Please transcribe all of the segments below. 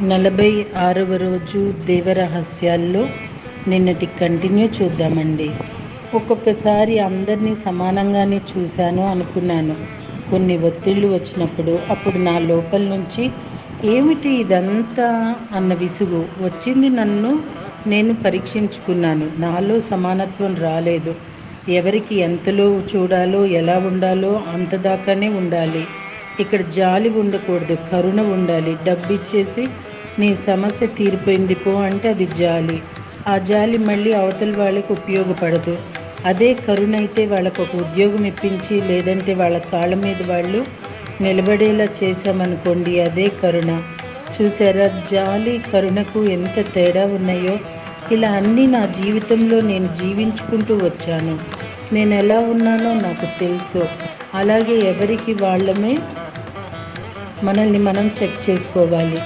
46వ రోజు దేవరహస్యాల్లో నిన్నటి కంటిన్యూ చూద్దామండి. ఒక్కొక్కసారి అందరినీ సమానంగానే చూశాను అనుకున్నాను. కొన్ని ఒత్తిళ్ళు వచ్చినప్పుడు అప్పుడు నా లోపల నుంచి ఏమిటి ఇదంతా అన్న విసుగు వచ్చింది. నన్ను నేను పరీక్షించుకున్నాను. నాలో సమానత్వం రాలేదు. ఎవరికి ఎంతలో చూడాలో ఎలా ఉండాలో అంతదాకానే ఉండాలి. ఇక్కడ జాలి ఉండకూడదు, కరుణ ఉండాలి. డబ్బు ఇచ్చేసి నీ సమస్య తీరిపోయింది పో అంటే అది జాలి. ఆ జాలి మళ్ళీ అవతల వాళ్ళకి ఉపయోగపడదు. అదే కరుణ అయితే వాళ్ళకు ఒక ఉద్యోగం ఇప్పించి లేదంటే వాళ్ళ కాళ్ళ మీద వాళ్ళు నిలబడేలా చేశామనుకోండి, అదే కరుణ. చూసారా, జాలి కరుణకు ఎంత తేడా ఉన్నాయో. ఇలా అన్నీ నా జీవితంలో నేను జీవించుకుంటూ వచ్చాను. నేను ఎలా ఉన్నానో నాకు తెలుసు. అలాగే ఎవరికి వాళ్ళమే మనల్ని మనం చెక్ చేసుకోవాలి.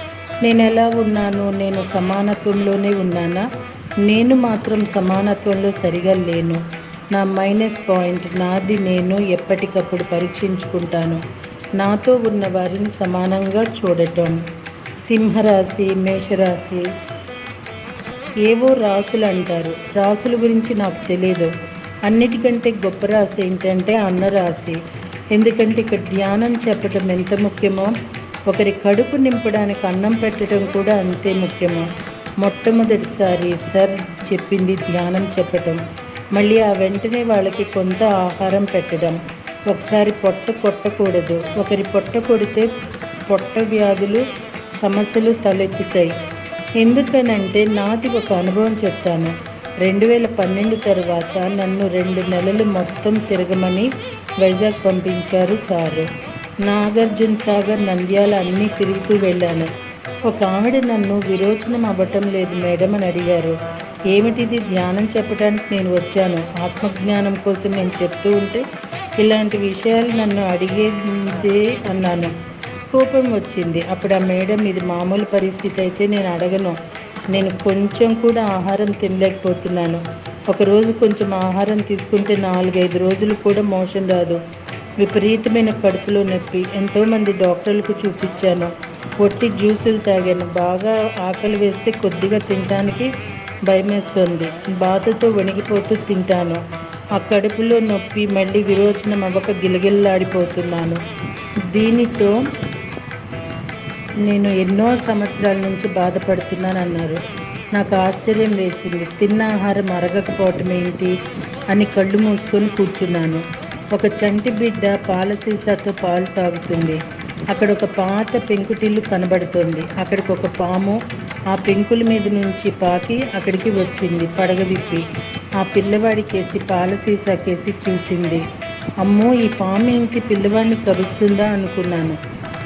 నేను ఎలా ఉన్నాను? నేను సమానత్వంలోనే ఉన్నానా? నేను మాత్రం సమానత్వంలో సరిగా లేను. నా మైనస్ పాయింట్ నాది. నేను ఎప్పటికప్పుడు పరీక్షించుకుంటాను. నాతో ఉన్న వారిని సమానంగా చూడటం. సింహరాశి, మేషరాశి, ఏవో రాసులు అంటారు. రాసుల గురించి నాకు తెలియదు. అన్నిటికంటే గొప్ప రాశి ఏంటంటే అన్నరాశి. ఎందుకంటే ఇక్కడ ధ్యానం చెప్పటం ఎంత ముఖ్యమో, ఒకరి కడుపు నింపడానికి అన్నం పెట్టడం కూడా అంతే ముఖ్యమో. మొట్టమొదటిసారి సార్ చెప్పింది ధ్యానం చెప్పటం, మళ్ళీ ఆ వెంటనే వాళ్ళకి కొంత ఆహారం పెట్టడం. ఒకసారి పొట్ట కొట్టకూడదు. ఒకరి పొట్ట కొడితే పొట్ట వ్యాధులు, సమస్యలు తలెత్తుతాయి. ఎందుకనంటే నాది ఒక అనుభవం చెప్తాను. 2012 తర్వాత నన్ను 2 నెలలు మొత్తం తిరగమని వైజాగ్ పంపించారు సారు. నాగార్జున సాగర్, నంద్యాల అన్నీ తిరుగుతూ వెళ్ళాను. ఒక ఆవిడ నన్ను విరోచనం అవ్వటం లేదు మేడం అని అడిగారు. ఏమిటిది? ధ్యానం చెప్పడానికి నేను వచ్చాను. ఆత్మజ్ఞానం కోసం నేను చెప్తూ ఉంటే ఇలాంటి విషయాలు నన్ను అడిగేదే అన్నాను. కోపం వచ్చింది. అప్పుడు ఆ మేడం, ఇది మామూలు పరిస్థితి అయితే నేను అడగను. నేను కొంచెం కూడా ఆహారం తినలేకపోతున్నాను. ఒకరోజు కొంచెం ఆహారం తీసుకుంటే 4-5 రోజులు కూడా మోషన్ రాదు. విపరీతమైన కడుపులో నొప్పి. ఎంతోమంది డాక్టర్లకు చూపించాను. ఒట్టి జ్యూసులు తాగాను. బాగా ఆకలి వేస్తే కొద్దిగా తినడానికి భయమేస్తుంది. బాధతో వణిగిపోతూ తింటాను. ఆ కడుపులో నొప్పి మళ్ళీ విరోచనం అవ్వక గిలగిల్లాడిపోతున్నాను. దీనితో నేను ఎన్నో సంవత్సరాల నుంచి బాధపడుతున్నాను అన్నారు. నాకు ఆశ్చర్యం వేసింది. తిన్న ఆహారం అరగకపోవటం ఏంటి అని కళ్ళు మూసుకొని కూర్చున్నాను. ఒక చంటి బిడ్డ పాల సీసాతో పాలు తాగుతుంది. అక్కడ ఒక పాత పెంకుటిల్లు కనబడుతుంది. అక్కడికి ఒక పాము ఆ పెంకుల మీద నుంచి పాకి అక్కడికి వచ్చింది పడగ విప్పి. ఆ పిల్లవాడికేసి పాల సీసాకేసి చూసింది. అమ్మో, ఈ పాము ఏంటి పిల్లవాడిని కరుస్తుందా అనుకున్నాను.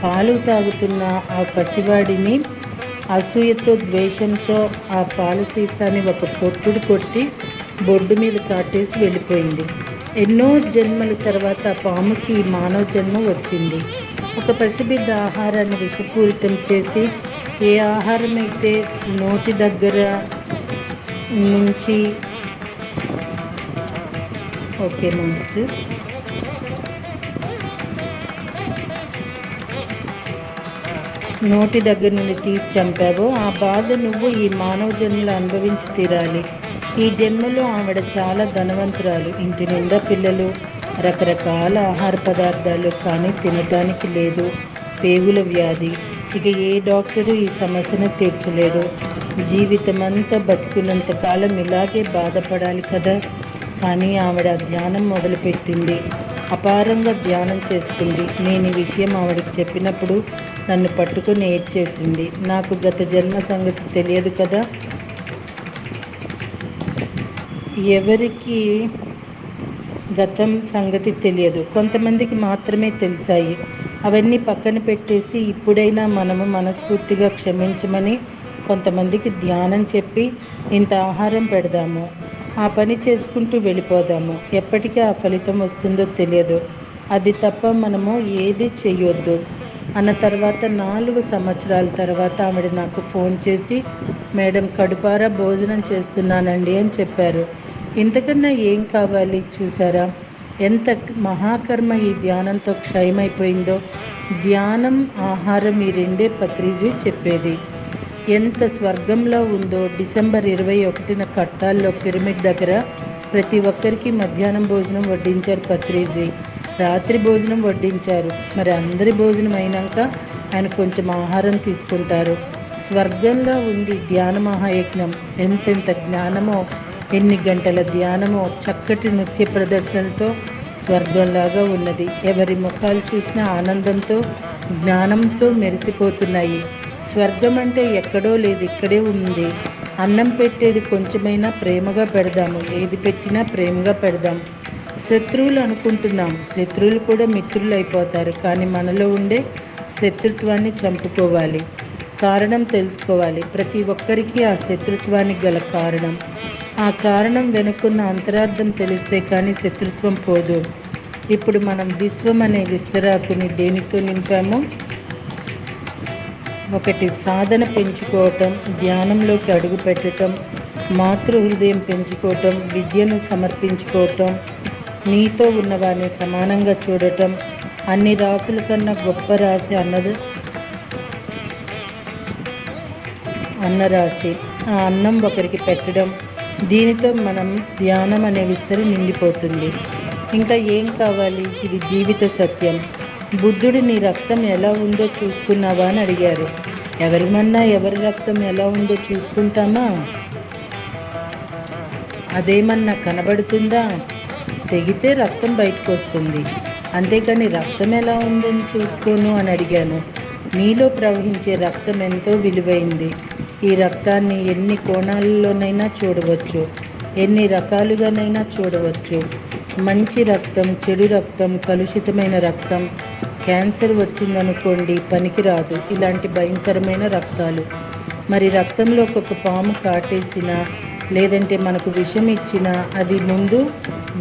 పాలు తాగుతున్న ఆ పసివాడిని అసూయతో, ద్వేషంతో ఆ పాల సీసాని ఒక కొట్టుడు కొట్టి బొడ్డు మీద కాటేసి వెళ్ళిపోయింది. ఎన్నో జన్మల తర్వాత ఆ పాముకి ఈ మానవ జన్మ వచ్చింది. ఒక పసిబిడ్డ ఆహారాన్ని విషపూరితం చేసి, ఏ ఆహారం అయితే నోటి దగ్గర నుంచి ఓకే మాస్టర్ నోటి దగ్గర నుండి తీసి చంపావో ఆ బాధ నువ్వు ఈ మానవ జన్మలో అనుభవించి తీరాలి. ఈ జన్మలో ఆవిడ చాలా ధనవంతురాలు. ఇంటి నిండా పిల్లలు, రకరకాల ఆహార పదార్థాలు, కానీ తినటానికి లేదు. పేగుల వ్యాధి. ఇక ఏ డాక్టరు ఈ సమస్యను తీర్చలేడు. జీవితమంతా బతుకున్నంత కాలం ఇలాగే బాధపడాలి కదా. కానీ ఆవిడ ధ్యానం మొదలుపెట్టింది. అపారంగా ధ్యానం చేసుకుంది. నేను ఈ విషయం ఆవిడకి చెప్పినప్పుడు నన్ను పట్టుకొని ఏడ్చేసింది. నాకు గత జన్మ సంగతి తెలియదు కదా. ఎవరికి గతం సంగతి తెలియదు, కొంతమందికి మాత్రమే తెలిసాయి. అవన్నీ పక్కన పెట్టేసి ఇప్పుడైనా మనము మనస్ఫూర్తిగా క్షమించమని కొంతమందికి ధ్యానం చెప్పి ఇంత ఆహారం పెడదాము, ఆ పని చేసుకుంటూ వెళ్ళిపోదాము. ఎప్పటికీ ఆ ఫలితం వస్తుందో తెలియదు. అది తప్ప మనము ఏది చెయ్యొద్దు అన్న తర్వాత 4 సంవత్సరాల తర్వాత ఆవిడ నాకు ఫోన్ చేసి, మేడం కడుపారా భోజనం చేస్తున్నానండి అని చెప్పారు. ఇంతకన్నా ఏం కావాలి? చూసారా ఎంత మహాకర్మ ఈ ధ్యానంతో క్షయమైపోయిందో. ధ్యానం, ఆహారం ఈ రెండే పత్రిజీ చెప్పేది. ఎంత స్వర్గంలో ఉందో. డిసెంబర్ 21న కట్టాల్లో పిరమిడ్ దగ్గర ప్రతి ఒక్కరికి మధ్యాహ్నం భోజనం వడ్డించారు పత్రిజీ. రాత్రి భోజనం వడ్డించారు. మరి అందరి భోజనం అయినాక ఆయన కొంచెం ఆహారం తీసుకుంటారు. స్వర్గంలో ఉంది ధ్యాన మహాయజ్ఞం. ఎంతెంత జ్ఞానమో, ఎన్ని గంటల ధ్యానమో, చక్కటి నృత్య ప్రదర్శనతో స్వర్గంలాగా ఉన్నది. ఎవరి ముఖాలు చూసినా ఆనందంతో, జ్ఞానంతో మెరిసిపోతున్నాయి. స్వర్గం అంటే ఎక్కడో లేదు, ఇక్కడే ఉంది. అన్నం పెట్టేది కొంచెమైనా ప్రేమగా పెడదాము. ఏది పెట్టినా ప్రేమగా పెడదాం. శత్రువులు అనుకుంటున్నాం, శత్రువులు కూడా మిత్రులు అయిపోతారు. కానీ మనలో ఉండే శత్రుత్వాన్ని చంపుకోవాలి. కారణం తెలుసుకోవాలి. ప్రతి ఒక్కరికి ఆ శత్రుత్వానికి గల కారణం, ఆ కారణం వెనుకున్న అంతరార్థం తెలిస్తే కానీ శత్రుత్వం పోదు. ఇప్పుడు మనం విశ్వం అనే విస్తరాకుని దేనితో నింపాము? ఒకటి సాధన పెంచుకోవటం, ధ్యానంలోకి అడుగు పెట్టడం, మాతృహృదయం పెంచుకోవటం, విద్యను సమర్పించుకోవటం, నీతో ఉన్నవారిని సమానంగా చూడటం, అన్ని రాసుల కన్నా గొప్ప రాశి అన్నరాశి. ఆ అన్నం ఒకరికి పెట్టడం, దీనితో మనం ధ్యానం అనే విస్తరి నిండిపోతుంది. ఇంకా ఏం కావాలి? ఇది జీవిత సత్యం. బుద్ధుడు నీ రక్తం ఎలా ఉందో చూసుకున్నావా అని అడిగారు. ఎవరిమన్నా ఎవరి రక్తం ఎలా ఉందో చూసుకుంటామా? అదేమన్నా కనబడుతుందా? తెగితే రక్తం బయటకు వస్తుంది, అంతేకాని రక్తం ఎలా ఉందని చూసుకోను అని అడిగాను. నీలో ప్రవహించే రక్తం ఎంతో విలువైంది. ఈ రక్తాన్ని ఎన్ని కోణాలలోనైనా చూడవచ్చు, ఎన్ని రకాలుగానైనా చూడవచ్చు. మంచి రక్తం, చెడు రక్తం, కలుషితమైన రక్తం. క్యాన్సర్ వచ్చిందనుకోండి, పనికిరాదు ఇలాంటి భయంకరమైన రక్తాలు. మరి రక్తంలో ఒక పాము కాటేసినా, లేదంటే మనకు విషం ఇచ్చినా అది ముందు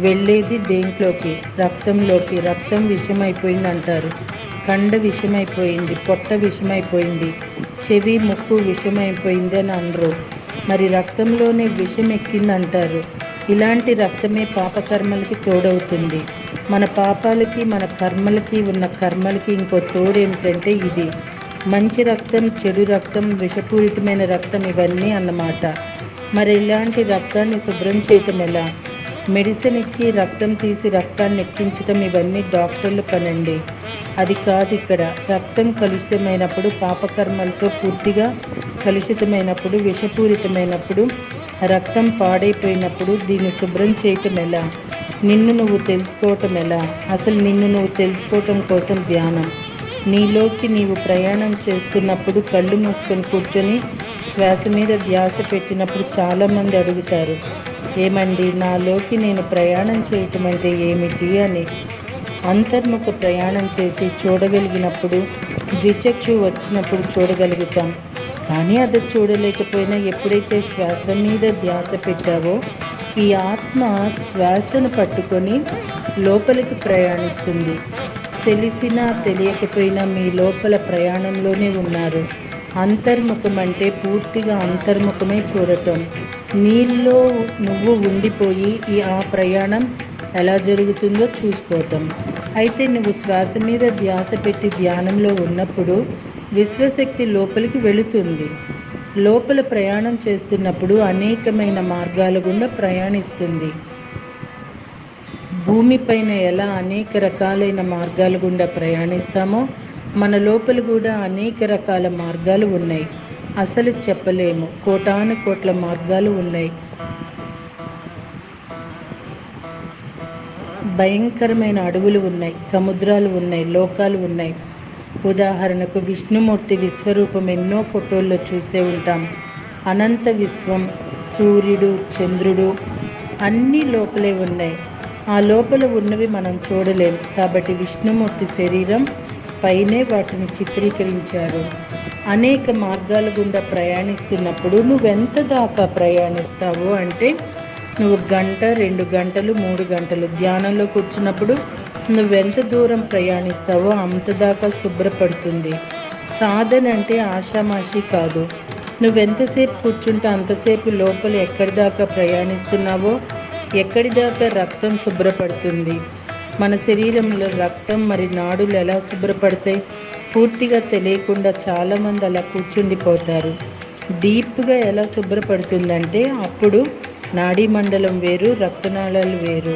వెళ్ళేది దేంట్లోకి? రక్తంలోకి. రక్తం విషమైపోయింది అంటారు, కండ విషమైపోయింది, పొట్ట విషమైపోయింది, చెవి ముక్కు విషమైపోయింది అని అనరు. మరి రక్తంలోనే విషం ఎక్కిందంటారు. ఇలాంటి రక్తమే పాపకర్మలకి తోడవుతుంది. మన పాపాలకి, మన కర్మలకి ఉన్న కర్మలకి ఇంకో తోడు ఏమిటంటే ఇది. మంచి రక్తం, చెడు రక్తం, విషపూరితమైన రక్తం, ఇవన్నీ అన్నమాట. మరి ఇలాంటి రక్తాన్ని శుభ్రం చేయటం ఎలా? మెడిసిన్ ఇచ్చి రక్తం తీసి రక్తాన్ని ఎక్కించటం ఇవన్నీ డాక్టర్లు పనండి. అది కాదు ఇక్కడ. రక్తం కలుషితమైనప్పుడు, పాపకర్మలతో పూర్తిగా కలుషితమైనప్పుడు, విషపూరితమైనప్పుడు, రక్తం పాడైపోయినప్పుడు దీన్ని శుభ్రం చేయటం ఎలా? నిన్ను నువ్వు తెలుసుకోవటం ఎలా? అసలు నిన్ను నువ్వు తెలుసుకోవటం కోసం ధ్యానం. నీలోకి నీవు ప్రయాణం చేస్తున్నప్పుడు కళ్ళు మూసుకొని కూర్చొని శ్వాస మీద ధ్యాస పెట్టినప్పుడు చాలామంది అడుగుతారు, ఏమండి నాలోకి నేను ప్రయాణం చేయటం అంటే ఏమిటి అని. అంతర్ముఖ ప్రయాణం చేసి చూడగలిగినప్పుడు, ద్విచక్షు వచ్చినప్పుడు చూడగలుగుతాం. కానీ అది చూడలేకపోయినా ఎప్పుడైతే శ్వాస మీద ధ్యాస పెట్టావో, ఈ ఆత్మ శ్వాసను పట్టుకొని లోపలికి ప్రయాణిస్తుంది. తెలిసినా తెలియకపోయినా మీ లోపల ప్రయాణంలోనే ఉన్నారు. అంతర్ముఖం అంటే పూర్తిగా అంతర్ముఖమే చూడటం. నీలో నువ్వు ఉండిపోయి ఆ ప్రయాణం ఎలా జరుగుతుందో చూసుకోవటం. అయితే నువ్వు శ్వాస మీద ధ్యాస పెట్టి ధ్యానంలో ఉన్నప్పుడు విశ్వశక్తి లోపలికి వెళుతుంది. లోపల ప్రయాణం చేస్తున్నప్పుడు అనేకమైన మార్గాల గుండా ప్రయాణిస్తుంది. భూమిపైన ఎలా అనేక రకాలైన మార్గాల గుండా ప్రయాణిస్తామో మన లోపల కూడా అనేక రకాల మార్గాలు ఉన్నాయి. అసలు చెప్పలేము, కోటాను కోట్ల మార్గాలు ఉన్నాయి. భయంకరమైన అడవులు ఉన్నాయి, సముద్రాలు ఉన్నాయి, లోకాలు ఉన్నాయి. ఉదాహరణకు విష్ణుమూర్తి విశ్వరూపం ఎన్నో ఫోటోల్లో చూసే ఉంటాం. అనంత విశ్వం, సూర్యుడు, చంద్రుడు అన్నీ లోపలే ఉన్నాయి. ఆ లోపల ఉన్నవి మనం చూడలేం. కాబట్టి విష్ణుమూర్తి శరీరం పైనే వాటిని చిత్రీకరించారు. అనేక మార్గాల గుండా ప్రయాణిస్తున్నప్పుడు నువ్వెంత దాకా ప్రయాణిస్తావు అంటే, నువ్వు గంట, 2 గంటలు, 3 గంటలు ధ్యానంలో కూర్చున్నప్పుడు నువ్వెంత దూరం ప్రయాణిస్తావో అంత దాకా శుభ్రపడుతుంది. సాధన అంటే ఆషామాషి కాదు. నువ్వెంతసేపు కూర్చుంటే అంతసేపు లోపల ఎక్కడి దాకా ప్రయాణిస్తున్నావో, ఎక్కడి దాకా రక్తం శుభ్రపడుతుంది. మన శరీరంలో రక్తం మరి నాడులు ఎలా శుభ్రపడతాయి? పూర్తిగా తెలియకుండా చాలామంది అలా కూర్చుండిపోతారు. డీప్గా ఎలా శుభ్రపడుతుందంటే అప్పుడు నాడీ మండలం వేరు, రక్తనాళాలు వేరు.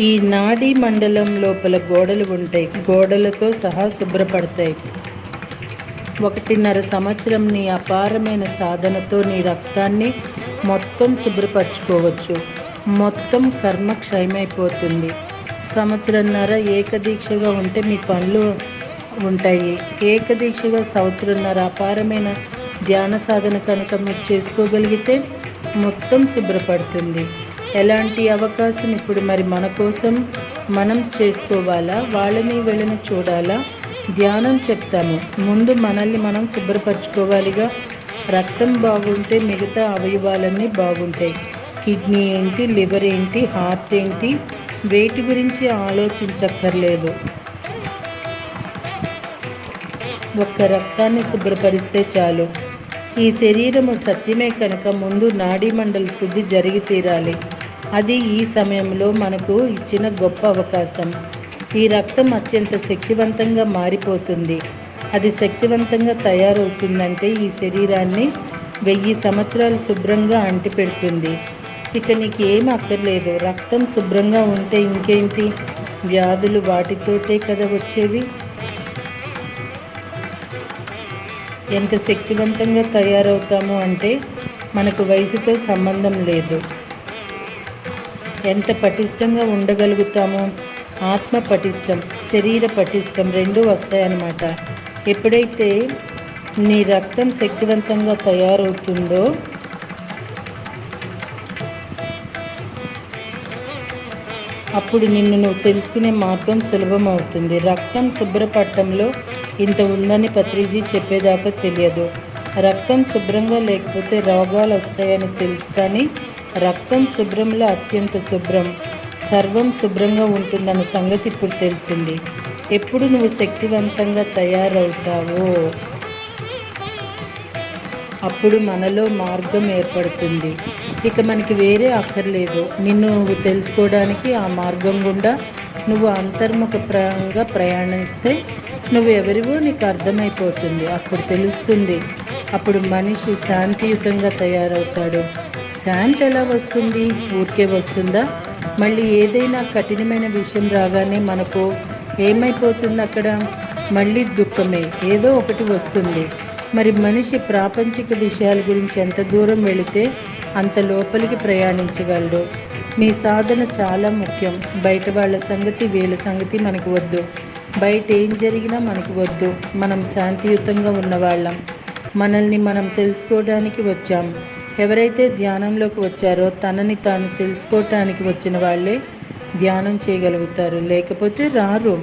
ఈ నాడీ మండలం లోపల గోడలు ఉంటాయి, గోడలతో సహా శుభ్రపడతాయి. 1.5 సంవత్సరం నీ అపారమైన సాధనతో నీ రక్తాన్ని మొత్తం శుభ్రపరచుకోవచ్చు. మొత్తం కర్మ క్షయమైపోతుంది. 1.5 సంవత్సరంన్నర ఏకదీక్షగా ఉంటే మీ పనులు ఉంటాయి. ఏకదీక్షగా 1.5 సంవత్సరంన్నర అపారమైన ధ్యాన సాధన కనుక మీరు చేసుకోగలిగితే మొత్తం శుభ్రపడుతుంది. ఎలాంటి అవకాశం ఇప్పుడు మరి మన కోసం మనం చేసుకోవాలా, వాళ్ళని వీళ్ళని చూడాలా? ధ్యానం చెప్తాము, ముందు మనల్ని మనం శుభ్రపరచుకోవాలిగా. రక్తం బాగుంటే మిగతా అవయవాలన్నీ బాగుంటాయి. కిడ్నీ ఏంటి, లివర్ ఏంటి, హార్ట్ ఏంటి, వేటి గురించి ఆలోచించక్కర్లేదు. ఒక్క రక్తాన్ని శుభ్రపరిస్తే చాలు. ఈ శరీరము సత్యమే కనుక ముందు నాడీ మండలి శుద్ధి జరిగి తీరాలి. అది ఈ సమయంలో మనకు ఇచ్చిన గొప్ప అవకాశం. ఈ రక్తం అత్యంత శక్తివంతంగా మారిపోతుంది. అది శక్తివంతంగా తయారవుతుందంటే ఈ శరీరాన్ని 1000 సంవత్సరాలు శుభ్రంగా అంటిపెడుతుంది. ఇక నీకు ఏం అక్కర్లేదు. రక్తం శుభ్రంగా ఉంటే ఇంకేంటి, వ్యాధులు వాటితోటే కదా వచ్చేవి. ఎంత శక్తివంతంగా తయారవుతాము అంటే మనకు వయసుతో సంబంధం లేదు. ఎంత పటిష్టంగా ఉండగలుగుతాము, ఆత్మ పటిష్టం, శరీర పటిష్టం రెండూ వస్తాయన్నమాట. ఎప్పుడైతే నీ రక్తం శక్తివంతంగా తయారవుతుందో అప్పుడు నిన్ను నువ్వు తెలుసుకునే మార్గం సులభం అవుతుంది. రక్తం శుభ్రపడటంలో ఇంత ఉందని పత్రిజీ చెప్పేదాకా తెలియదు. రక్తం శుభ్రంగా లేకపోతే రోగాలు వస్తాయని తెలుసు, కానీ రక్తం శుభ్రంలో అత్యంత శుభ్రం, సర్వం శుభ్రంగా ఉంటుందన్న సంగతి ఇప్పుడు తెలిసింది. ఎప్పుడు నువ్వు శక్తివంతంగా తయారవుతావో అప్పుడు మనలో మార్గం ఏర్పడుతుంది. ఇక మనకి వేరే అక్కర్లేదు. నిన్ను నువ్వు తెలుసుకోవడానికి ఆ మార్గం గుండా నువ్వు అంతర్ముఖంగా ప్రయాణిస్తే నువ్వు ఎవరివో నీకు అర్థమైపోతుంది. అప్పుడు తెలుస్తుంది. అప్పుడు మనిషి శాంతియుతంగా తయారవుతాడు. శాంతి ఎలా వస్తుంది? ఊరికే వస్తుందా? మళ్ళీ ఏదైనా కఠినమైన విషయం రాగానే మనకు ఏమైపోతుంది? అక్కడ మళ్ళీ దుఃఖమే, ఏదో ఒకటి వస్తుంది. మరి మనిషి ప్రాపంచిక విషయాల గురించి ఎంత దూరం వెళితే అంత లోపలికి ప్రయాణించగలడు. మీ సాధన చాలా ముఖ్యం. బయట వాళ్ళ సంగతి, వీళ్ళ సంగతి మనకు వద్దు. బయట ఏం జరిగినా మనకు వద్దు. మనం శాంతియుతంగా ఉన్నవాళ్ళం. మనల్ని మనం తెలుసుకోవడానికి వచ్చాం. ఎవరైతే ధ్యానంలోకి వచ్చారో తనని తాను తెలుసుకోవటానికి వచ్చిన వాళ్ళే ధ్యానం చేయగలుగుతారు, లేకపోతే రారు.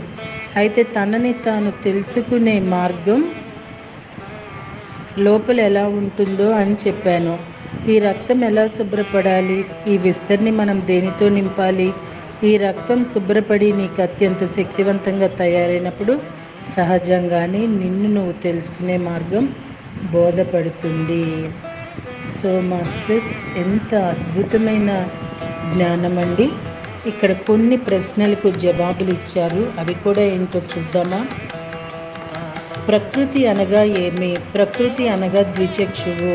అయితే తనని తాను తెలుసుకునే మార్గం లోపల ఎలా ఉంటుందో అని చెప్పాను. ఈ రక్తం ఎలా శుభ్రపడాలి? ఈ విస్తరిని మనం దేనితో నింపాలి? ఈ రక్తం శుభ్రపడి నీకు అత్యంత శక్తివంతంగా తయారైనప్పుడు సహజంగానే నిన్ను నువ్వు తెలుసుకునే మార్గం బోధపడుతుంది. సో మాస్టర్స్, ఎంత అద్భుతమైన జ్ఞానం అండి. ఇక్కడ కొన్ని ప్రశ్నలకు జవాబులు ఇచ్చారు. అవి కూడా ఏంటో చూద్దామా? ప్రకృతి అనగా ఏమి? ప్రకృతి అనగా ద్విచక్షువు.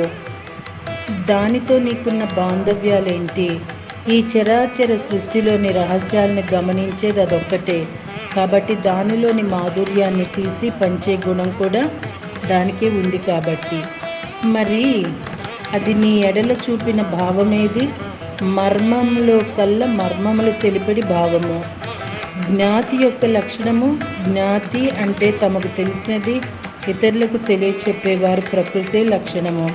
దానితో నీకున్న బాంధవ్యాలేంటి? ఈ చరాచర సృష్టిలోని రహస్యాలను గమనించేది అదొక్కటే. కాబట్టి దానిలోని మాధుర్యాన్ని తీసి పంచే గుణం కూడా దానికే ఉంది. కాబట్టి మరి అది నీ ఎడల చూపిన భావమేది? మర్మంలో కల్లా మర్మములు తెలిపడి భావము. జ్ఞాతి యొక్క లక్షణము, జ్ఞాతి అంటే తమకు తెలిసినది ఇతరులకు తెలియచెప్పేవారు ప్రకృతి లక్షణము.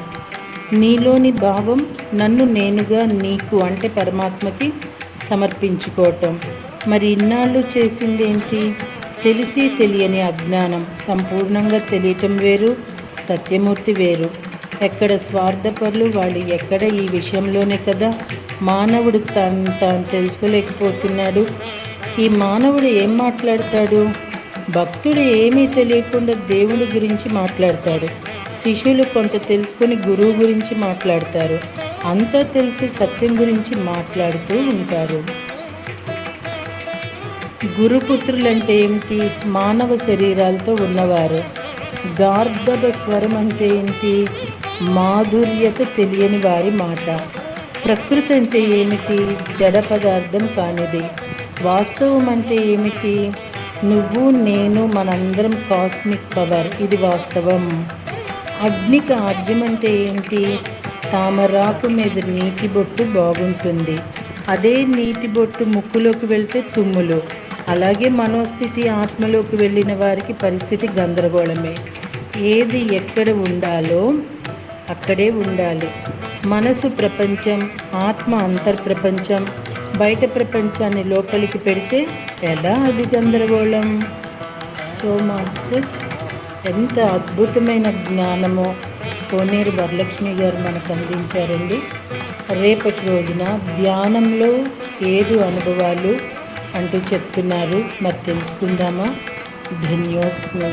నీలోని భావం నన్ను నేనుగా నీకు అంటే పరమాత్మకి సమర్పించుకోవటం. మరి ఇన్నాళ్ళు చేసిందేంటి? తెలిసి తెలియని అజ్ఞానం. సంపూర్ణంగా తెలియటం వేరు, సత్యమూర్తి వేరు. ఎక్కడ స్వార్థపరులు వాళ్ళు, ఎక్కడ ఈ విషయంలోనే కదా మానవుడు తాను తెలుసుకోలేకపోతున్నాడు. ఈ మానవుడు ఏం మాట్లాడతాడు? భక్తుడు ఏమీ తెలియకుండా దేవుడి గురించి మాట్లాడతాడు. శిష్యులు కొంత తెలుసుకొని గురువు గురించి మాట్లాడతారు. అంతా తెలిసి సత్యం గురించి మాట్లాడుతూ ఉంటారు. గురుపుత్రులంటే ఏమిటి? మానవ శరీరాలతో ఉన్నవారు. గార్ధబ స్వరం అంటే ఏంటి? మాధుర్యత తెలియని వారి మాట. ప్రకృతి అంటే ఏమిటి? జడ పదార్థం కానిది. వాస్తవం అంటే ఏమిటి? నువ్వు, నేను, మనందరం కాస్మిక్ పవర్. ఇది వాస్తవం. అగ్నికి ఆర్జం అంటే ఏంటి? తామరాకు మీద నీటి బొట్టు బాగుంటుంది, అదే నీటి బొట్టు ముక్కులోకి వెళ్తే తుమ్ములు. అలాగే మనోస్థితి ఆత్మలోకి వెళ్ళిన వారికి పరిస్థితి గందరగోళమే. ఏది ఎక్కడ ఉండాలో అక్కడే ఉండాలి. మనసు ప్రపంచం, ఆత్మ అంతర్ప్రపంచం. బయట ప్రపంచాన్ని లోపలికి పెడితే ఎలా అది గందరగోళం? సో మాస్టర్స్, ఎంత అద్భుతమైన జ్ఞానమో కోనేరు వరలక్ష్మి గారు మనకు అందించారండి. రేపటి రోజున ధ్యానంలో 7 అనుభవాలు అంటూ చెప్తున్నారు. మరి తెలుసుకుందామా? ధన్యోస్మి.